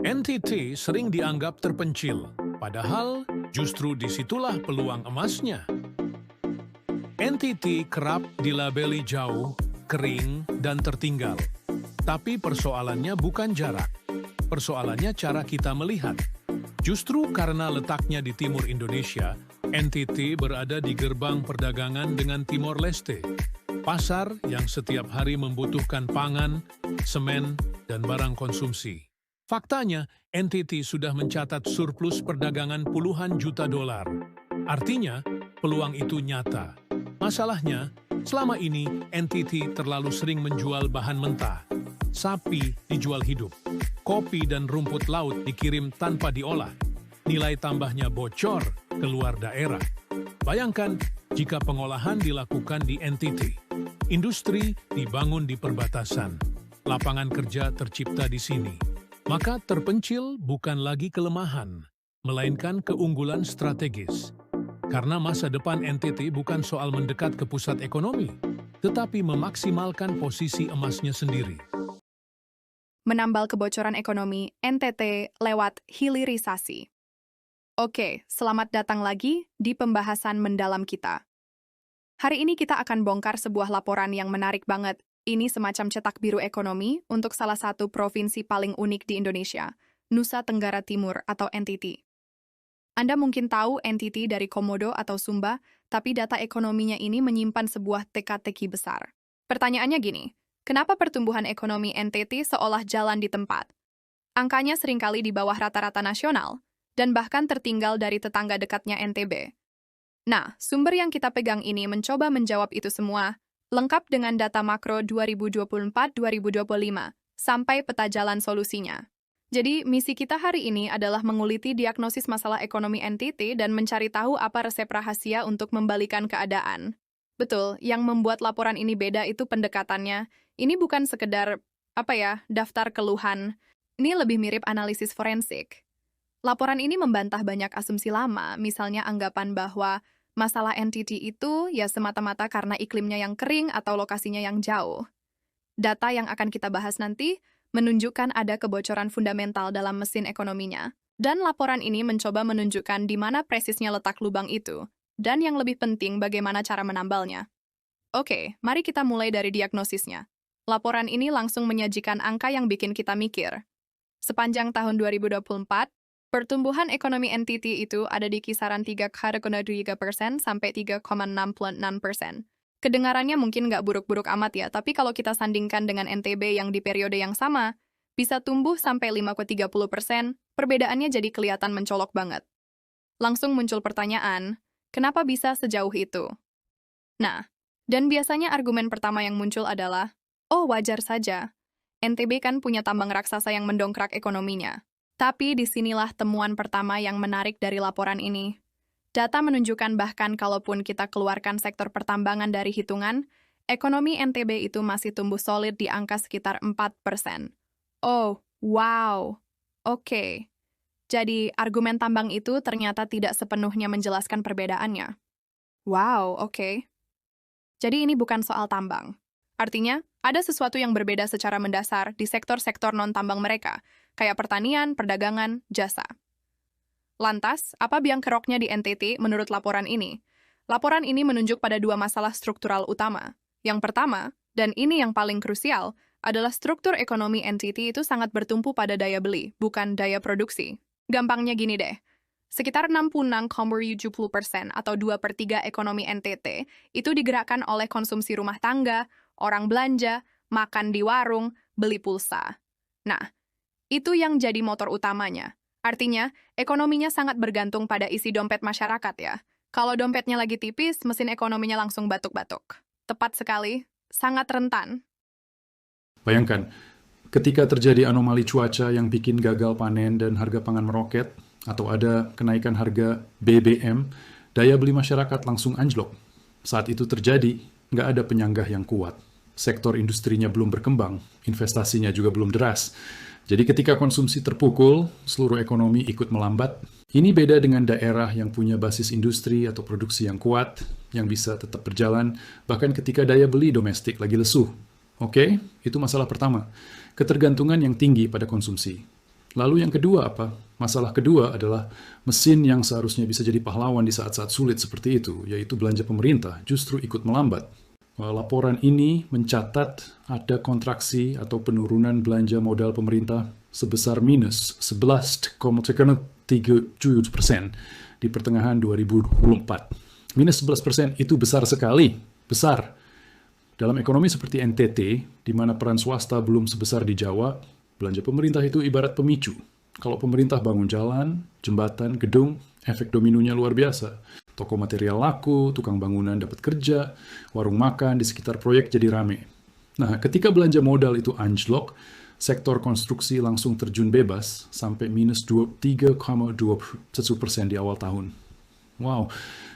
NTT sering dianggap terpencil, padahal justru disitulah peluang emasnya. NTT kerap dilabeli jauh, kering, dan tertinggal. Tapi persoalannya bukan jarak. Persoalannya cara kita melihat. Justru karena letaknya di timur Indonesia, NTT berada di gerbang perdagangan dengan Timor Leste. Pasar yang setiap hari membutuhkan pangan, semen, dan barang konsumsi. Faktanya, NTT sudah mencatat surplus perdagangan puluhan juta dolar. Artinya, peluang itu nyata. Masalahnya, selama ini NTT terlalu sering menjual bahan mentah. Sapi dijual hidup. Kopi dan rumput laut dikirim tanpa diolah. Nilai tambahnya bocor keluar daerah. Bayangkan jika pengolahan dilakukan di NTT. Industri dibangun di perbatasan. Lapangan kerja tercipta di sini. Maka terpencil bukan lagi kelemahan, melainkan keunggulan strategis. Karena masa depan NTT bukan soal mendekat ke pusat ekonomi, tetapi memaksimalkan posisi emasnya sendiri. Menambal kebocoran ekonomi NTT lewat hilirisasi. Oke, selamat datang lagi di pembahasan mendalam kita. Hari ini kita akan bongkar sebuah laporan yang menarik banget. Ini semacam cetak biru ekonomi untuk salah satu provinsi paling unik di Indonesia, Nusa Tenggara Timur atau NTT. Anda mungkin tahu NTT dari Komodo atau Sumba, tapi data ekonominya ini menyimpan sebuah teka-teki besar. Pertanyaannya gini, kenapa pertumbuhan ekonomi NTT seolah jalan di tempat? Angkanya seringkali di bawah rata-rata nasional, dan bahkan tertinggal dari tetangga dekatnya NTB. Nah, sumber yang kita pegang ini mencoba menjawab itu semua, lengkap dengan data makro 2024-2025, sampai peta jalan solusinya. Jadi, misi kita hari ini adalah menguliti diagnosis masalah ekonomi NTT dan mencari tahu apa resep rahasia untuk membalikan keadaan. Betul, yang membuat laporan ini beda itu pendekatannya. Ini bukan sekedar, daftar keluhan. Ini lebih mirip analisis forensik. Laporan ini membantah banyak asumsi lama, misalnya anggapan bahwa masalah NTT itu ya semata-mata karena iklimnya yang kering atau lokasinya yang jauh. Data yang akan kita bahas nanti menunjukkan ada kebocoran fundamental dalam mesin ekonominya. Dan laporan ini mencoba menunjukkan di mana presisnya letak lubang itu. Dan yang lebih penting, bagaimana cara menambalnya. Oke, mari kita mulai dari diagnosisnya. Laporan ini langsung menyajikan angka yang bikin kita mikir. Sepanjang tahun 2024, pertumbuhan ekonomi NTT itu ada di kisaran 3,3% sampai 3,66%. Kedengarannya mungkin nggak buruk-buruk amat ya, tapi kalau kita sandingkan dengan NTB yang di periode yang sama, bisa tumbuh sampai 5,30%, perbedaannya jadi kelihatan mencolok banget. Langsung muncul pertanyaan, kenapa bisa sejauh itu? Nah, dan biasanya argumen pertama yang muncul adalah, oh wajar saja, NTB kan punya tambang raksasa yang mendongkrak ekonominya. Tapi disinilah temuan pertama yang menarik dari laporan ini. Data menunjukkan bahkan kalaupun kita keluarkan sektor pertambangan dari hitungan, ekonomi NTB itu masih tumbuh solid di angka sekitar 4%. Oh, wow. Oke. Jadi, argumen tambang itu ternyata tidak sepenuhnya menjelaskan perbedaannya. Wow, oke. Jadi ini bukan soal tambang. Artinya, ada sesuatu yang berbeda secara mendasar di sektor-sektor non-tambang mereka, kayak pertanian, perdagangan, jasa. Lantas, apa biang keroknya di NTT menurut laporan ini? Laporan ini menunjuk pada dua masalah struktural utama. Yang pertama, dan ini yang paling krusial, adalah struktur ekonomi NTT itu sangat bertumpu pada daya beli, bukan daya produksi. Gampangnya gini deh, sekitar 66,70% atau 2/3 ekonomi NTT itu digerakkan oleh konsumsi rumah tangga, orang belanja, makan di warung, beli pulsa. Nah, itu yang jadi motor utamanya. Artinya, ekonominya sangat bergantung pada isi dompet masyarakat ya. Kalau dompetnya lagi tipis, mesin ekonominya langsung batuk-batuk. Tepat sekali, sangat rentan. Bayangkan, ketika terjadi anomali cuaca yang bikin gagal panen dan harga pangan meroket, atau ada kenaikan harga BBM, daya beli masyarakat langsung anjlok. Saat itu terjadi, nggak ada penyanggah yang kuat. Sektor industrinya belum berkembang, investasinya juga belum deras. Jadi ketika konsumsi terpukul, seluruh ekonomi ikut melambat. Ini beda dengan daerah yang punya basis industri atau produksi yang kuat, yang bisa tetap berjalan, bahkan ketika daya beli domestik lagi lesuh. Oke, itu masalah pertama. Ketergantungan yang tinggi pada konsumsi. Lalu yang kedua apa? Masalah kedua adalah mesin yang seharusnya bisa jadi pahlawan di saat-saat sulit seperti itu, yaitu belanja pemerintah, justru ikut melambat. Laporan ini mencatat ada kontraksi atau penurunan belanja modal pemerintah sebesar minus 11,37% di pertengahan 2024. Minus 11% itu besar sekali, besar. Dalam ekonomi seperti NTT, di mana peran swasta belum sebesar di Jawa, belanja pemerintah itu ibarat pemicu. Kalau pemerintah bangun jalan, jembatan, gedung, efek dominonya luar biasa. Toko material laku, tukang bangunan dapat kerja, warung makan di sekitar proyek jadi rame. Nah, ketika belanja modal itu anjlok, sektor konstruksi langsung terjun bebas sampai minus 3,21% di awal tahun. Wow,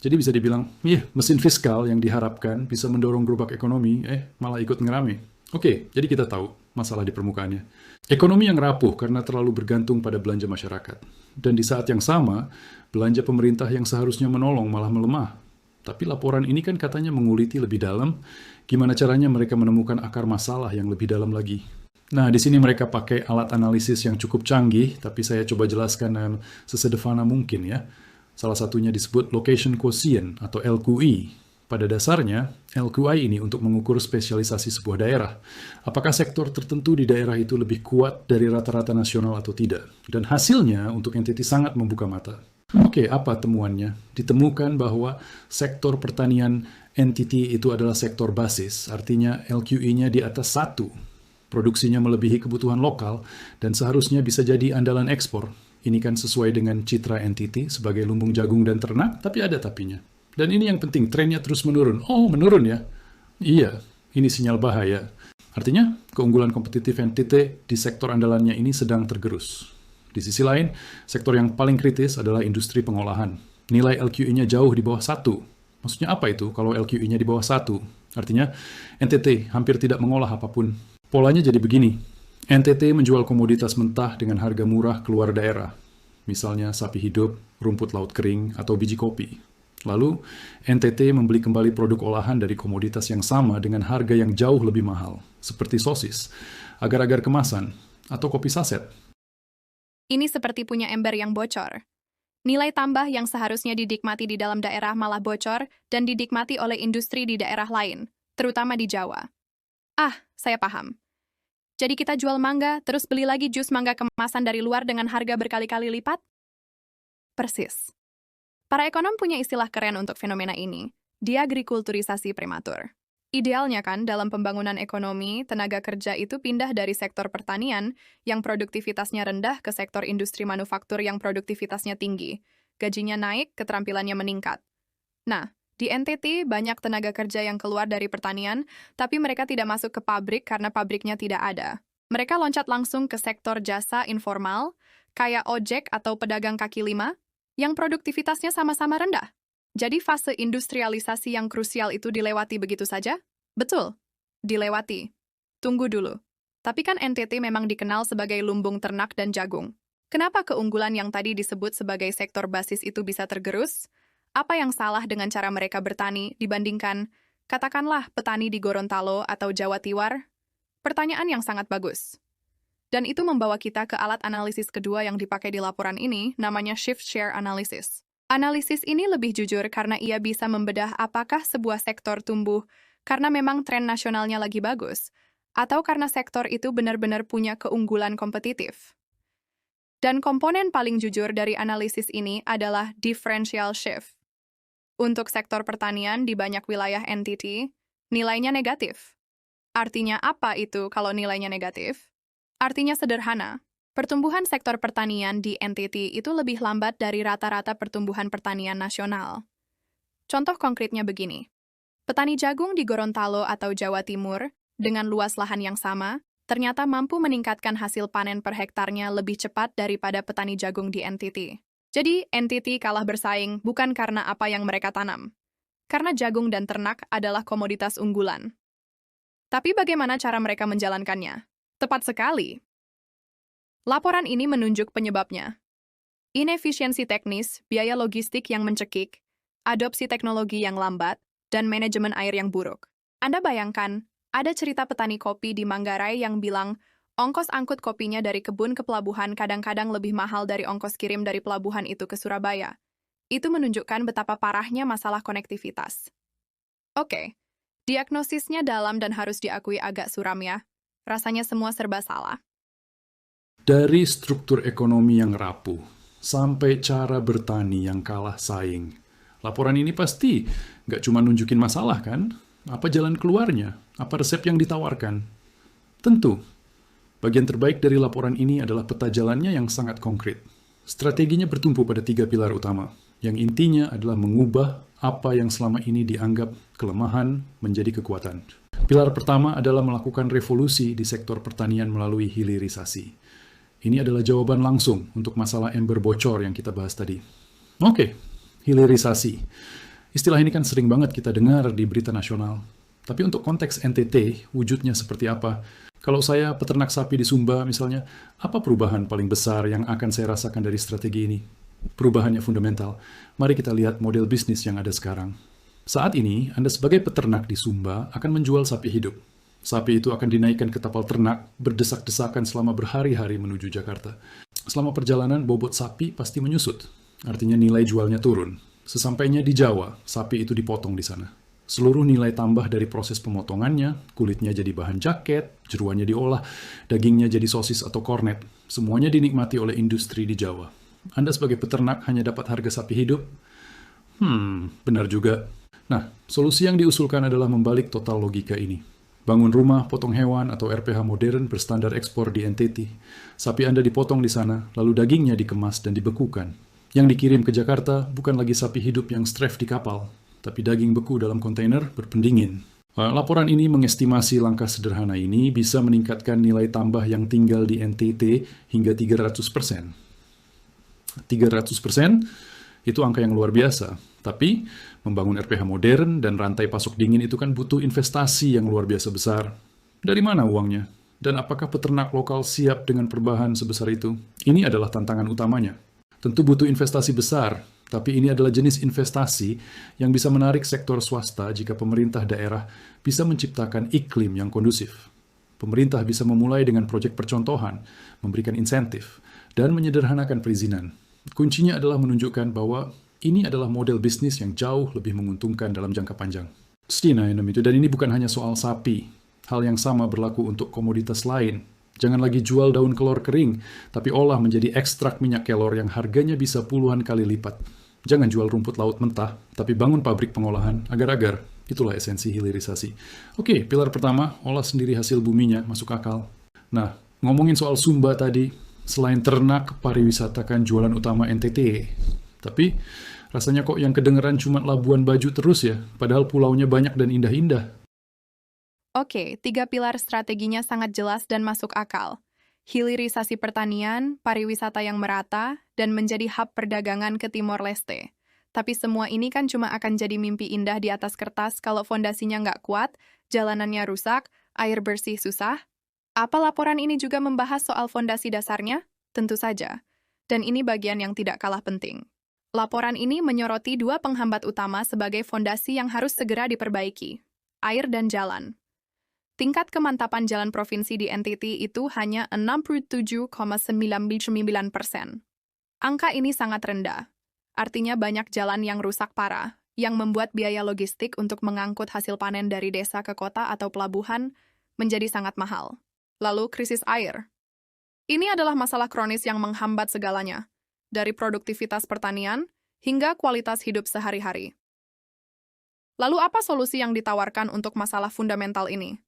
jadi bisa dibilang, mesin fiskal yang diharapkan bisa mendorong gerobak ekonomi, malah ikut ngerame. Oke, jadi kita tahu masalah di permukaannya. Ekonomi yang rapuh karena terlalu bergantung pada belanja masyarakat. Dan di saat yang sama, belanja pemerintah yang seharusnya menolong malah melemah. Tapi laporan ini kan katanya menguliti lebih dalam, gimana caranya mereka menemukan akar masalah yang lebih dalam lagi. Nah, di sini mereka pakai alat analisis yang cukup canggih, tapi saya coba jelaskan sesederhana mungkin ya. Salah satunya disebut Location Quotient atau LQI. Pada dasarnya, LQI ini untuk mengukur spesialisasi sebuah daerah. Apakah sektor tertentu di daerah itu lebih kuat dari rata-rata nasional atau tidak? Dan hasilnya untuk NTT sangat membuka mata. Oke, apa temuannya? Ditemukan bahwa sektor pertanian NTT itu adalah sektor basis, artinya LQI-nya di atas 1. Produksinya melebihi kebutuhan lokal, dan seharusnya bisa jadi andalan ekspor. Ini kan sesuai dengan citra NTT sebagai lumbung jagung dan ternak, tapi ada tapinya. Dan ini yang penting, trennya terus menurun. Oh, menurun ya? Iya, ini sinyal bahaya. Artinya, keunggulan kompetitif NTT di sektor andalannya ini sedang tergerus. Di sisi lain, sektor yang paling kritis adalah industri pengolahan. Nilai LQI-nya jauh di bawah 1. Maksudnya apa itu kalau LQI-nya di bawah 1? Artinya, NTT hampir tidak mengolah apapun. Polanya jadi begini. NTT menjual komoditas mentah dengan harga murah keluar daerah. Misalnya sapi hidup, rumput laut kering, atau biji kopi. Lalu, NTT membeli kembali produk olahan dari komoditas yang sama dengan harga yang jauh lebih mahal, seperti sosis, agar-agar kemasan, atau kopi saset. Ini seperti punya ember yang bocor. Nilai tambah yang seharusnya didikmati di dalam daerah malah bocor dan didikmati oleh industri di daerah lain, terutama di Jawa. Saya paham. Jadi kita jual mangga, terus beli lagi jus mangga kemasan dari luar dengan harga berkali-kali lipat? Persis. Para ekonom punya istilah keren untuk fenomena ini, diagrikulturisasi prematur. Idealnya kan, dalam pembangunan ekonomi, tenaga kerja itu pindah dari sektor pertanian yang produktivitasnya rendah ke sektor industri manufaktur yang produktivitasnya tinggi. Gajinya naik, keterampilannya meningkat. Nah, di NTT banyak tenaga kerja yang keluar dari pertanian, tapi mereka tidak masuk ke pabrik karena pabriknya tidak ada. Mereka loncat langsung ke sektor jasa informal, kayak ojek atau pedagang kaki lima, yang produktivitasnya sama-sama rendah. Jadi fase industrialisasi yang krusial itu dilewati begitu saja? Betul, dilewati. Tunggu dulu. Tapi kan NTT memang dikenal sebagai lumbung ternak dan jagung. Kenapa keunggulan yang tadi disebut sebagai sektor basis itu bisa tergerus? Apa yang salah dengan cara mereka bertani dibandingkan, katakanlah, petani di Gorontalo atau Jawa Tiwar? Pertanyaan yang sangat bagus. Dan itu membawa kita ke alat analisis kedua yang dipakai di laporan ini, namanya Shift Share Analysis. Analisis ini lebih jujur karena ia bisa membedah apakah sebuah sektor tumbuh karena memang tren nasionalnya lagi bagus, atau karena sektor itu benar-benar punya keunggulan kompetitif. Dan komponen paling jujur dari analisis ini adalah differential shift. Untuk sektor pertanian di banyak wilayah NTT, nilainya negatif. Artinya apa itu kalau nilainya negatif? Artinya sederhana, pertumbuhan sektor pertanian di NTT itu lebih lambat dari rata-rata pertumbuhan pertanian nasional. Contoh konkretnya begini. Petani jagung di Gorontalo atau Jawa Timur, dengan luas lahan yang sama, ternyata mampu meningkatkan hasil panen per hektarnya lebih cepat daripada petani jagung di NTT. Jadi, NTT kalah bersaing bukan karena apa yang mereka tanam. Karena jagung dan ternak adalah komoditas unggulan. Tapi bagaimana cara mereka menjalankannya? Tepat sekali. Laporan ini menunjuk penyebabnya. Inefisiensi teknis, biaya logistik yang mencekik, adopsi teknologi yang lambat, dan manajemen air yang buruk. Anda bayangkan, ada cerita petani kopi di Manggarai yang bilang, Ongkos angkut kopinya dari kebun ke pelabuhan kadang-kadang lebih mahal dari ongkos kirim dari pelabuhan itu ke Surabaya. Itu menunjukkan betapa parahnya masalah konektivitas. Oke, diagnosisnya dalam dan harus diakui agak suram ya. Rasanya semua serba salah. Dari struktur ekonomi yang rapuh, sampai cara bertani yang kalah saing. Laporan ini pasti nggak cuma nunjukin masalah kan? Apa jalan keluarnya? Apa resep yang ditawarkan? Tentu, bagian terbaik dari laporan ini adalah peta jalannya yang sangat konkret. Strateginya bertumpu pada 3 pilar utama, yang intinya adalah mengubah apa yang selama ini dianggap kelemahan menjadi kekuatan. Pilar pertama adalah melakukan revolusi di sektor pertanian melalui hilirisasi. Ini adalah jawaban langsung untuk masalah ember bocor yang kita bahas tadi. Oke, hilirisasi. Istilah ini kan sering banget kita dengar di berita nasional. Tapi untuk konteks NTT, wujudnya seperti apa? Kalau saya peternak sapi di Sumba misalnya, apa perubahan paling besar yang akan saya rasakan dari strategi ini? Perubahannya fundamental. Mari kita lihat model bisnis yang ada sekarang. Saat ini, Anda sebagai peternak di Sumba akan menjual sapi hidup. Sapi itu akan dinaikkan ke tapal ternak, berdesak-desakan selama berhari-hari menuju Jakarta. Selama perjalanan, bobot sapi pasti menyusut. Artinya nilai jualnya turun. Sesampainya di Jawa, sapi itu dipotong di sana. Seluruh nilai tambah dari proses pemotongannya, kulitnya jadi bahan jaket, jeruannya diolah, dagingnya jadi sosis atau kornet. Semuanya dinikmati oleh industri di Jawa. Anda sebagai peternak hanya dapat harga sapi hidup? Benar juga. Nah, solusi yang diusulkan adalah membalik total logika ini. Bangun rumah, potong hewan, atau RPH modern berstandar ekspor di NTT. Sapi Anda dipotong di sana, lalu dagingnya dikemas dan dibekukan. Yang dikirim ke Jakarta bukan lagi sapi hidup yang stref di kapal, tapi daging beku dalam kontainer berpendingin. Laporan ini mengestimasi langkah sederhana ini bisa meningkatkan nilai tambah yang tinggal di NTT hingga 300%. 300% itu angka yang luar biasa. Tapi, membangun RPH modern dan rantai pasok dingin itu kan butuh investasi yang luar biasa besar. Dari mana uangnya? Dan apakah peternak lokal siap dengan perubahan sebesar itu? Ini adalah tantangan utamanya. Tentu butuh investasi besar, tapi ini adalah jenis investasi yang bisa menarik sektor swasta jika pemerintah daerah bisa menciptakan iklim yang kondusif. Pemerintah bisa memulai dengan proyek percontohan, memberikan insentif, dan menyederhanakan perizinan. Kuncinya adalah menunjukkan bahwa ini adalah model bisnis yang jauh lebih menguntungkan dalam jangka panjang. Dan ini bukan hanya soal sapi. Hal yang sama berlaku untuk komoditas lain. Jangan lagi jual daun kelor kering, tapi olah menjadi ekstrak minyak kelor yang harganya bisa puluhan kali lipat. Jangan jual rumput laut mentah, tapi bangun pabrik pengolahan agar-agar. Itulah esensi hilirisasi. Oke, pilar pertama, olah sendiri hasil buminya, masuk akal. Nah, ngomongin soal Sumba tadi, selain ternak, pariwisata kan jualan utama NTT. Tapi, rasanya kok yang kedengeran cuma Labuan Bajo terus ya, padahal pulaunya banyak dan indah-indah. Oke, 3 pilar strateginya sangat jelas dan masuk akal. Hilirisasi pertanian, pariwisata yang merata, dan menjadi hub perdagangan ke Timor Leste. Tapi semua ini kan cuma akan jadi mimpi indah di atas kertas kalau fondasinya nggak kuat, jalanannya rusak, air bersih susah. Apa laporan ini juga membahas soal fondasi dasarnya? Tentu saja. Dan ini bagian yang tidak kalah penting. Laporan ini menyoroti 2 penghambat utama sebagai fondasi yang harus segera diperbaiki, air dan jalan. Tingkat kemantapan jalan provinsi di NTT itu hanya 67,99%. Angka ini sangat rendah. Artinya banyak jalan yang rusak parah, yang membuat biaya logistik untuk mengangkut hasil panen dari desa ke kota atau pelabuhan menjadi sangat mahal. Lalu krisis air. Ini adalah masalah kronis yang menghambat segalanya, dari produktivitas pertanian hingga kualitas hidup sehari-hari. Lalu apa solusi yang ditawarkan untuk masalah fundamental ini?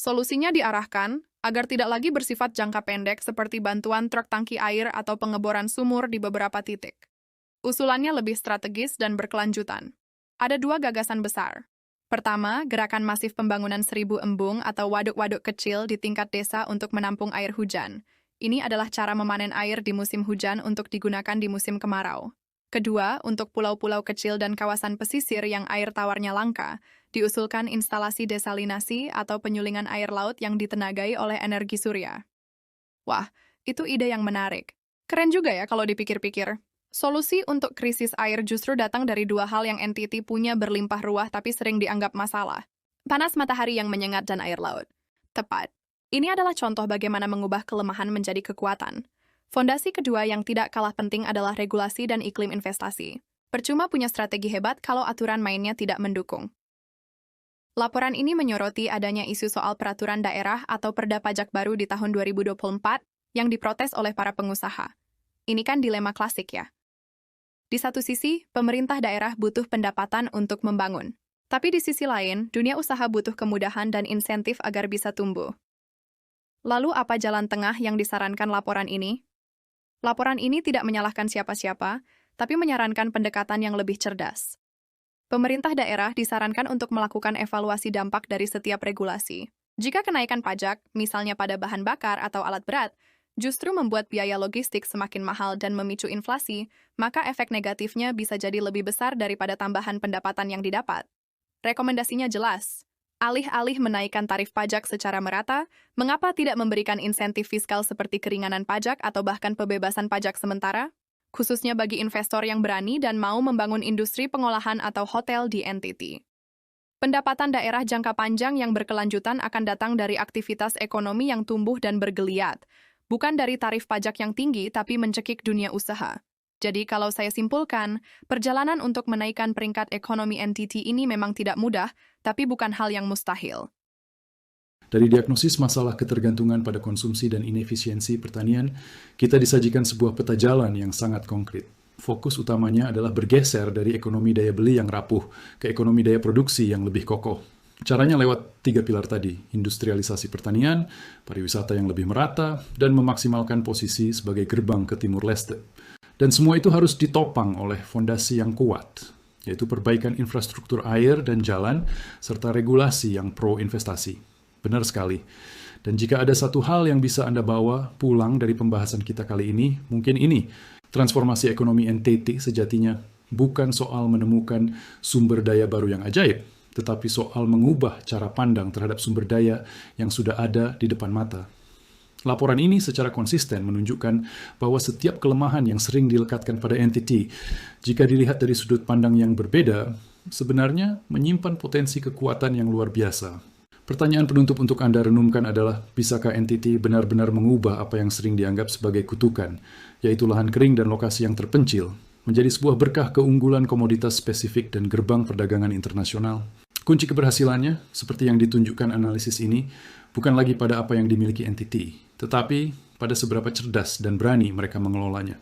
Solusinya diarahkan agar tidak lagi bersifat jangka pendek seperti bantuan truk tangki air atau pengeboran sumur di beberapa titik. Usulannya lebih strategis dan berkelanjutan. Ada 2 gagasan besar. Pertama, gerakan masif pembangunan 1000 embung atau waduk-waduk kecil di tingkat desa untuk menampung air hujan. Ini adalah cara memanen air di musim hujan untuk digunakan di musim kemarau. Kedua, untuk pulau-pulau kecil dan kawasan pesisir yang air tawarnya langka, diusulkan instalasi desalinasi atau penyulingan air laut yang ditenagai oleh energi surya. Wah, itu ide yang menarik. Keren juga ya kalau dipikir-pikir. Solusi untuk krisis air justru datang dari 2 hal yang NTT punya berlimpah ruah tapi sering dianggap masalah. Panas matahari yang menyengat dan air laut. Tepat. Ini adalah contoh bagaimana mengubah kelemahan menjadi kekuatan. Fondasi kedua yang tidak kalah penting adalah regulasi dan iklim investasi. Percuma punya strategi hebat kalau aturan mainnya tidak mendukung. Laporan ini menyoroti adanya isu soal peraturan daerah atau perda pajak baru di tahun 2024 yang diprotes oleh para pengusaha. Ini kan dilema klasik ya. Di satu sisi, pemerintah daerah butuh pendapatan untuk membangun. Tapi di sisi lain, dunia usaha butuh kemudahan dan insentif agar bisa tumbuh. Lalu apa jalan tengah yang disarankan laporan ini? Laporan ini tidak menyalahkan siapa-siapa, tapi menyarankan pendekatan yang lebih cerdas. Pemerintah daerah disarankan untuk melakukan evaluasi dampak dari setiap regulasi. Jika kenaikan pajak, misalnya pada bahan bakar atau alat berat, justru membuat biaya logistik semakin mahal dan memicu inflasi, maka efek negatifnya bisa jadi lebih besar daripada tambahan pendapatan yang didapat. Rekomendasinya jelas. Alih-alih menaikkan tarif pajak secara merata, mengapa tidak memberikan insentif fiskal seperti keringanan pajak atau bahkan pembebasan pajak sementara? Khususnya bagi investor yang berani dan mau membangun industri pengolahan atau hotel di NTT. Pendapatan daerah jangka panjang yang berkelanjutan akan datang dari aktivitas ekonomi yang tumbuh dan bergeliat, bukan dari tarif pajak yang tinggi tapi mencekik dunia usaha. Jadi kalau saya simpulkan, perjalanan untuk menaikkan peringkat ekonomi NTT ini memang tidak mudah, tapi bukan hal yang mustahil. Dari diagnosis masalah ketergantungan pada konsumsi dan inefisiensi pertanian, kita disajikan sebuah peta jalan yang sangat konkret. Fokus utamanya adalah bergeser dari ekonomi daya beli yang rapuh ke ekonomi daya produksi yang lebih kokoh. Caranya lewat 3 pilar tadi, industrialisasi pertanian, pariwisata yang lebih merata, dan memaksimalkan posisi sebagai gerbang ke Timur Leste. Dan semua itu harus ditopang oleh fondasi yang kuat, yaitu perbaikan infrastruktur air dan jalan, serta regulasi yang pro-investasi. Benar sekali. Dan jika ada satu hal yang bisa Anda bawa pulang dari pembahasan kita kali ini, mungkin ini. Transformasi ekonomi NTT sejatinya bukan soal menemukan sumber daya baru yang ajaib, tetapi soal mengubah cara pandang terhadap sumber daya yang sudah ada di depan mata. Laporan ini secara konsisten menunjukkan bahwa setiap kelemahan yang sering dilekatkan pada NTT, jika dilihat dari sudut pandang yang berbeda, sebenarnya menyimpan potensi kekuatan yang luar biasa. Pertanyaan penutup untuk Anda renungkan adalah, bisakah NTT benar-benar mengubah apa yang sering dianggap sebagai kutukan, yaitu lahan kering dan lokasi yang terpencil, menjadi sebuah berkah keunggulan komoditas spesifik dan gerbang perdagangan internasional? Kunci keberhasilannya, seperti yang ditunjukkan analisis ini, bukan lagi pada apa yang dimiliki NTT, tetapi pada seberapa cerdas dan berani mereka mengelolanya.